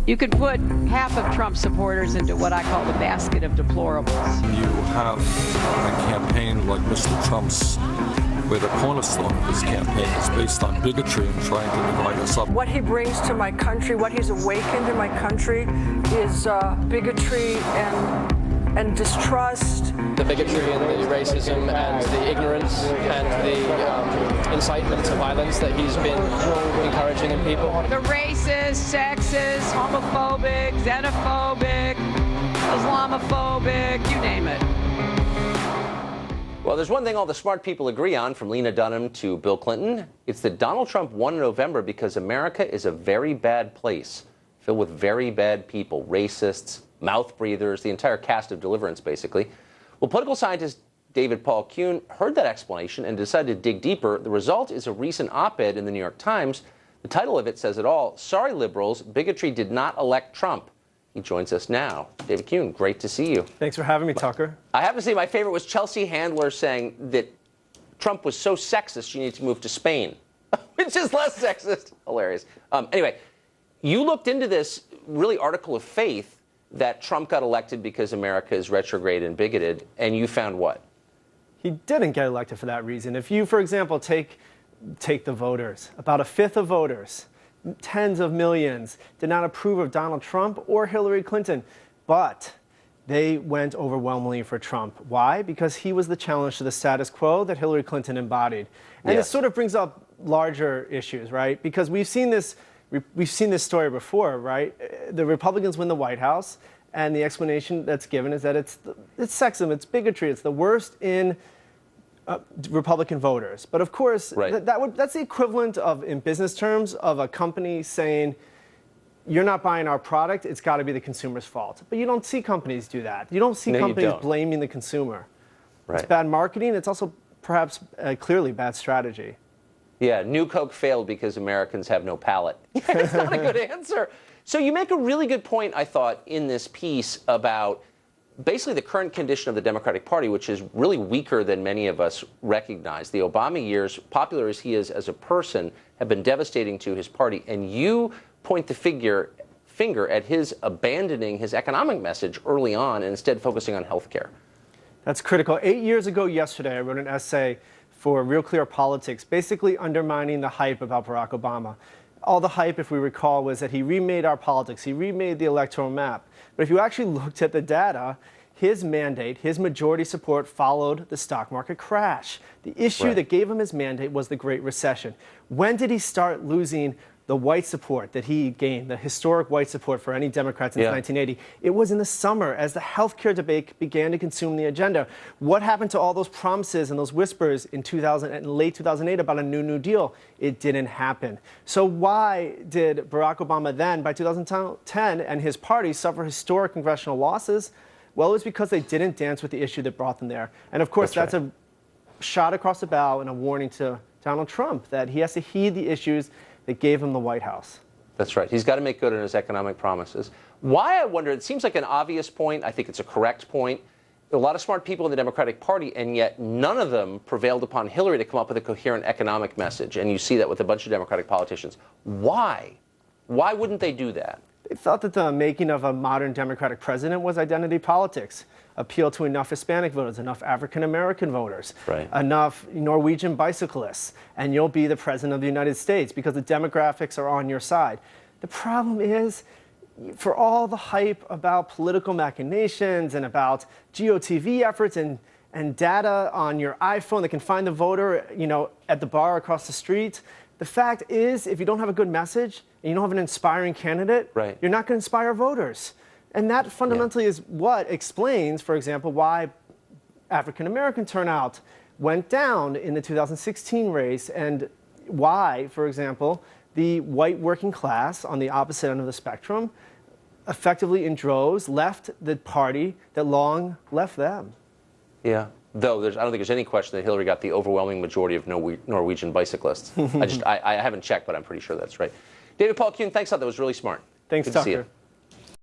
You could put half of Trump supporters into what I call the basket of deplorables. You have a campaign like Mr. Trump's, where the cornerstone of his campaign is based on bigotry and trying to divide us up. What he brings to my country, what he's awakened in my country, is bigotry and distrust. The bigotry and the racism and the ignorance and the incitement to violence that he's been encouraging in people. The racist, sexist, homophobic, xenophobic, Islamophobic, you name it. Well, there's one thing all the smart people agree on, from Lena Dunham to Bill Clinton. It's that Donald Trump won in November because America is a very bad place, filled with very bad people, racists, mouth breathers, the entire cast of Deliverance, basically. Well, political scientist David Paul Kuhn heard that explanation and decided to dig deeper. The result is a recent op-ed in the New York Times. The title of it says it all. Sorry, liberals, bigotry did not elect Trump. He joins us now. David Kuhn, great to see you. Thanks for having me, Tucker. I have to say, my favorite was Chelsea Handler saying that Trump was so sexist you need to move to Spain, which is less sexist. Hilarious. Anyway, you looked into this really article of faith that Trump got elected because America is retrograde and bigoted, and you found what? He didn't get elected for that reason. If you, for example, take the voters, about a fifth of voters, tens of millions, did not approve of Donald Trump or Hillary Clinton, but they went overwhelmingly for Trump. Why? Because he was the challenge to the status quo that Hillary Clinton embodied. And Yes. It sort of brings up larger issues, right? Because we've seen this story before, right? The Republicans win the White House, and the explanation that's given is that it's sexism, it's bigotry, it's the worst in Republican voters. But of course, right. That's the equivalent of, in business terms, of a company saying, you're not buying our product, it's got to be the consumer's fault. But you don't see companies do that. You don't see companies blaming the consumer. Right. It's bad marketing. It's also perhaps clearly bad strategy. Yeah, New Coke failed because Americans have no palate. It's not a good answer. So you make a really good point, I thought, in this piece about basically the current condition of the Democratic Party, which is really weaker than many of us recognize. The Obama years, popular as he is as a person, have been devastating to his party. And you point the finger at his abandoning his economic message early on and instead focusing on health care. That's critical. 8 years ago yesterday, I wrote an essay for Real Clear Politics, basically undermining the hype about Barack Obama. All the hype, if we recall, was that he remade our politics. He remade the electoral map. But if you actually looked at the data, his mandate, his majority support followed the stock market crash. The issue that gave him his mandate was the Great Recession. When did he start losing the white support that he gained, the historic white support for any Democrat since 1980? It was in the summer as the healthcare debate began to consume the agenda. What happened to all those promises and those whispers in late 2008 about a New Deal? It didn't happen. So why did Barack Obama then, by 2010, and his party suffer historic congressional losses? Well, it was because they didn't dance with the issue that brought them there. And of course, that's a shot across the bow and a warning to Donald Trump that he has to heed the issues that gave him the White House. That's right. He's got to make good on his economic promises. Why, I wonder, it seems like an obvious point. I think it's a correct point. A lot of smart people in the Democratic Party, and yet none of them prevailed upon Hillary to come up with a coherent economic message. And you see that with a bunch of Democratic politicians. Why? Why wouldn't they do that? They thought that the making of a modern Democratic president was identity politics. Appeal to enough Hispanic voters, enough African-American voters, enough Norwegian bicyclists, and you'll be the president of the United States because the demographics are on your side. The problem is, for all the hype about political machinations and about GOTV efforts and data on your iPhone that can find the voter, at the bar across the street, the fact is, if you don't have a good message and you don't have an inspiring candidate, you're not going to inspire voters. And that fundamentally is what explains, for example, why African-American turnout went down in the 2016 race and why, for example, the white working class on the opposite end of the spectrum effectively in droves left the party that long left them. Yeah. Though I don't think there's any question that Hillary got the overwhelming majority of Norwegian bicyclists. I haven't checked, but I'm pretty sure that's right. David Paul Kuhn, thanks a lot. That was really smart. Thanks, Good to see Tucker. you.